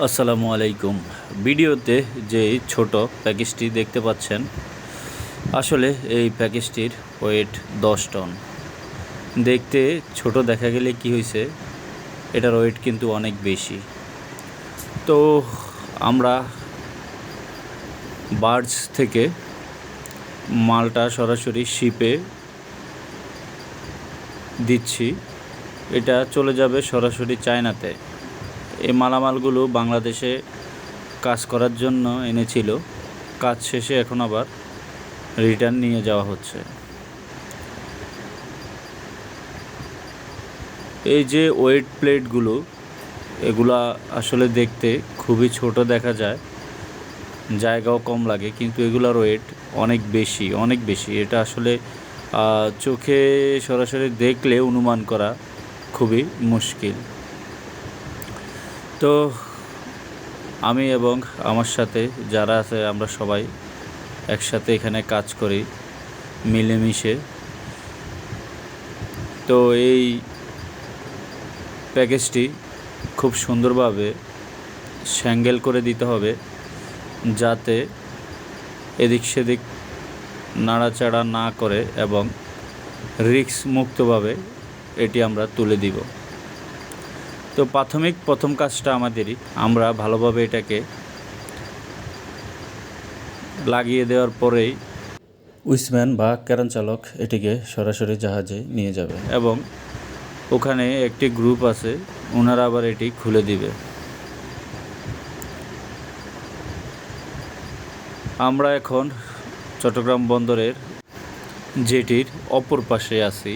আসসালামু আলাইকুম। ভিডিওতে যে ছোট প্যাকেজটি দেখতে পাচ্ছেন, আসলে এই প্যাকেজটির ওয়েট 10 টন। দেখতে ছোট দেখা গেলে কি হয়েছে, এটার ওয়েট কিন্তু অনেক বেশি। তো আমরা বার্জ থেকে মালটা সরাসরি শিপে দিচ্ছি। এটা চলে যাবে সরাসরি চায়নাতে। এই মালামালগুলো বাংলাদেশে কাজ করার জন্য এনেছিল, কাজ শেষে এখন আবার রিটার্ন নিয়ে যাওয়া হচ্ছে। এই যে ওয়েট প্লেটগুলো, এগুলা আসলে দেখতে খুবই ছোট দেখা যায়, জায়গাও কম লাগে, কিন্তু এগুলার ওয়েট অনেক বেশি, অনেক বেশি। এটা আসলে চোখে সরাসরি দেখলে অনুমান করা খুবই মুশকিল। তো আমি এবং আমার সাথে যারা আছে, আমরা সবাই একসাথে এখানে কাজ করি মিলেমিশে। তো এই প্যাকেজটি খুব সুন্দরভাবে স্যাঙ্গেল করে দিতে হবে, যাতে এদিক সেদিক নাড়াচাড়া না করে এবং রিস্ক মুক্তভাবে এটি আমরা তুলে দিব। তো প্রথম কাজটা আমাদেরই, আমরা ভালোভাবে এটাকে লাগিয়ে দেওয়ার পরেই উইসম্যান বা ক্যারান চালক এটিকে সরাসরি জাহাজে নিয়ে যাবে এবং ওখানে একটি গ্রুপ আছে, ওনারা আবার এটি খুলে দিবে। আমরা এখন চট্টগ্রাম বন্দরের জেটির অপর পাশে আছি।